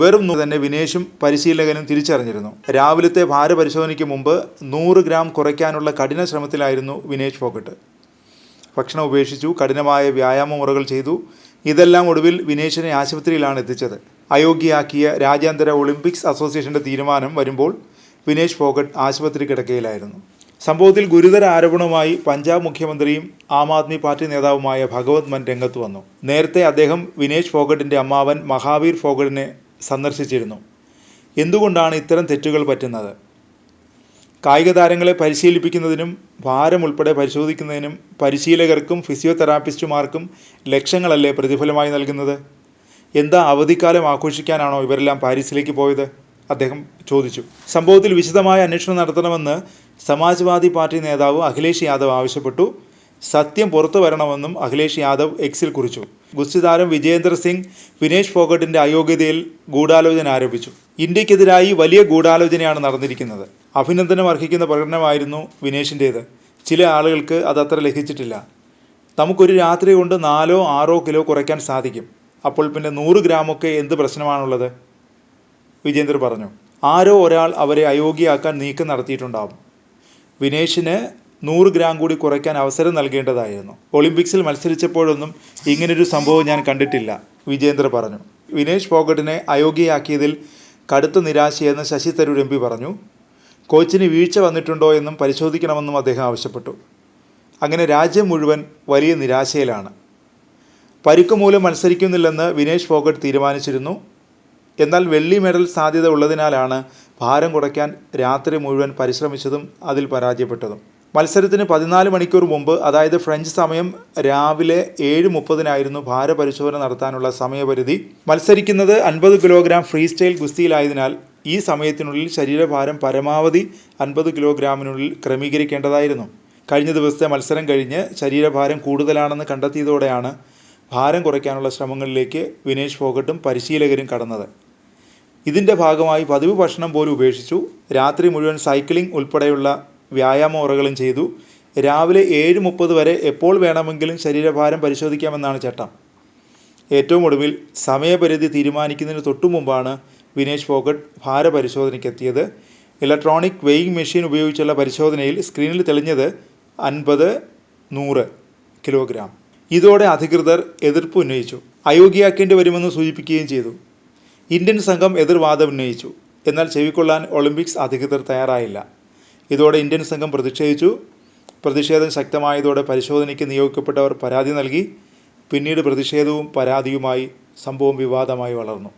വെറും തന്നെ വിനേഷും പരിശീലകനും തിരിച്ചറിഞ്ഞിരുന്നു. രാവിലത്തെ ഭാരപരിശോധനയ്ക്ക് മുമ്പ് 100 ഗ്രാം കുറയ്ക്കാനുള്ള കഠിന ശ്രമത്തിലായിരുന്നു വിനേഷ് ഫോഗട്ട്. ഭക്ഷണം ഉപേക്ഷിച്ചു, കഠിനമായ വ്യായാമ മുറകൾ ചെയ്തു. ഇതെല്ലാം ഒടുവിൽ വിനേഷിനെ ആശുപത്രിയിലാണ് എത്തിച്ചത്. അയോഗ്യയാക്കിയ രാജ്യാന്തര ഒളിമ്പിക്സ് അസോസിയേഷൻ്റെ തീരുമാനം വരുമ്പോൾ വിനേഷ് ഫോഗട്ട് ആശുപത്രി കിടക്കയിലായിരുന്നു. സംഭവത്തിൽ ഗുരുതര ആരോപണവുമായി പഞ്ചാബ് മുഖ്യമന്ത്രിയും ആം ആദ്മി പാർട്ടി നേതാവുമായ ഭഗവത് മാൻ രംഗത്ത് വന്നു. നേരത്തെ അദ്ദേഹം വിനേഷ് ഫോഗട്ടിൻ്റെ അമ്മാവൻ മഹാവീർ ഫോഗട്ടിനെ സന്ദർശിച്ചിരുന്നു. എന്തുകൊണ്ടാണ് ഇത്തരം തെറ്റുകൾ പറ്റുന്നത്? കായിക താരങ്ങളെ പരിശീലിപ്പിക്കുന്നതിനും ഭാരം ഉൾപ്പെടെ പരിശോധിക്കുന്നതിനും പരിശീലകർക്കും ഫിസിയോതെറാപ്പിസ്റ്റുമാർക്കും ലക്ഷങ്ങളല്ലേ പ്രതിഫലമായി നൽകുന്നത്? എന്താ അവധിക്കാലം ആഘോഷിക്കാനാണോ ഇവരെല്ലാം പാരീസിലേക്ക് പോയത്? അദ്ദേഹം ചോദിച്ചു. സംഭവത്തിൽ വിശദമായ അന്വേഷണം നടത്തണമെന്ന് സമാജ്വാദി പാർട്ടി നേതാവ് അഖിലേഷ് യാദവ് ആവശ്യപ്പെട്ടു. സത്യം പുറത്തു വരണമെന്നും അഖിലേഷ് യാദവ് എക്സിൽ കുറിച്ചു. ഗുസ്തി താരം വിജേന്ദർ സിംഗ് വിനേഷ് ഫോഗട്ടിൻ്റെ അയോഗ്യതയിൽ ഗൂഢാലോചന ആരോപിച്ചു. ഇന്ത്യക്കെതിരായി വലിയ ഗൂഢാലോചനയാണ് നടന്നിരിക്കുന്നത്. അഭിനന്ദനം അർഹിക്കുന്ന പ്രകടനമായിരുന്നു വിനേഷിൻ്റേത്. ചില ആളുകൾക്ക് അതത്ര ലഭിച്ചിട്ടില്ല. നമുക്കൊരു രാത്രി കൊണ്ട് 4-6 കിലോ കുറയ്ക്കാൻ സാധിക്കും. അപ്പോൾ പിന്നെ 100 ഗ്രാമൊക്കെ എന്ത് പ്രശ്നമാണുള്ളത്? വിജേന്ദർ പറഞ്ഞു. ആരോ ഒരാൾ അവരെ അയോഗ്യയാക്കാൻ നീക്കം നടത്തിയിട്ടുണ്ടാവും. വിനേഷിന് 100 ഗ്രാം കൂടി കുറയ്ക്കാൻ അവസരം നൽകേണ്ടതായിരുന്നു. ഒളിമ്പിക്സിൽ മത്സരിച്ചപ്പോഴൊന്നും ഇങ്ങനൊരു സംഭവം ഞാൻ കണ്ടിട്ടില്ല, വിജേന്ദർ പറഞ്ഞു. വിനേഷ് ഫോഗട്ടിനെ അയോഗ്യയാക്കിയതിൽ കടുത്ത നിരാശയെന്ന് ശശി തരൂർ MP പറഞ്ഞു. കോച്ചിന് വീഴ്ച വന്നിട്ടുണ്ടോ എന്നും പരിശോധിക്കണമെന്നും അദ്ദേഹം ആവശ്യപ്പെട്ടു. അങ്ങനെ രാജ്യം മുഴുവൻ വലിയ നിരാശയിലാണ്. പരിക്ക് മൂലം മത്സരിക്കുന്നില്ലെന്ന് വിനേഷ് ഫോഗട്ട് തീരുമാനിച്ചിരുന്നു. എന്നാൽ വെള്ളി മെഡൽ സാധ്യത ഉള്ളതിനാലാണ് ഭാരം കുറയ്ക്കാൻ രാത്രി മുഴുവൻ പരിശ്രമിച്ചതും അതിൽ പരാജയപ്പെട്ടതും. മത്സരത്തിന് 14 മണിക്കൂർ മുമ്പ്, അതായത് ഫ്രഞ്ച് സമയം രാവിലെ 7:30 ഭാരപരിശോധന നടത്താനുള്ള സമയപരിധി. മത്സരിക്കുന്നത് 50 കിലോഗ്രാം ഫ്രീ സ്റ്റൈൽ ഗുസ്തിയിലായതിനാൽ ഈ സമയത്തിനുള്ളിൽ ശരീരഭാരം പരമാവധി 50 കിലോഗ്രാമിനുള്ളിൽ ക്രമീകരിക്കേണ്ടതായിരുന്നു. കഴിഞ്ഞ ദിവസത്തെ മത്സരം കഴിഞ്ഞ് ശരീരഭാരം കൂടുതലാണെന്ന് കണ്ടെത്തിയതോടെയാണ് ഭാരം കുറയ്ക്കാനുള്ള ശ്രമങ്ങളിലേക്ക് വിനേഷ് ഫോഗട്ടും പരിശീലകരും കടന്നത്. ഇതിൻ്റെ ഭാഗമായി പതിവ് ഭക്ഷണം പോലും ഉപേക്ഷിച്ചു. രാത്രി മുഴുവൻ സൈക്ലിംഗ് ഉൾപ്പെടെയുള്ള വ്യായാമ മുറകളും ചെയ്തു. രാവിലെ 7:30 വരെ എപ്പോൾ വേണമെങ്കിലും ശരീരഭാരം പരിശോധിക്കാമെന്നാണ് ചട്ടം. ഏറ്റവും ഒടുവിൽ സമയപരിധി തീരുമാനിക്കുന്നതിന് തൊട്ടു മുമ്പാണ് വിനേഷ് ഫോഗട്ട് ഭാരപരിശോധനയ്ക്കെത്തിയത്. ഇലക്ട്രോണിക് വെയിങ് മെഷീൻ ഉപയോഗിച്ചുള്ള പരിശോധനയിൽ സ്ക്രീനിൽ തെളിഞ്ഞത് 50-100 കിലോഗ്രാം. ഇതോടെ അധികൃതർ എതിർപ്പ് ഉന്നയിച്ചു. അയോഗ്യയാക്കേണ്ടി വരുമെന്ന് സൂചിപ്പിക്കുകയും ചെയ്തു. ഇന്ത്യൻ സംഘം എതിർവാദം ഉന്നയിച്ചു. എന്നാൽ ചെവിക്കൊള്ളാൻ ഒളിമ്പിക്സ് അധികൃതർ തയ്യാറായില്ല. ഇതോടെ ഇന്ത്യൻ സംഘം പ്രതിഷേധിച്ചു. പ്രതിഷേധം ശക്തമായതോടെ പരിശോധനയ്ക്ക് നിയോഗിക്കപ്പെട്ടവർ പരാതി നൽകി. പിന്നീട് പ്രതിഷേധവും പരാതിയുമായി സംഭവം വിവാദമായി വളർന്നു.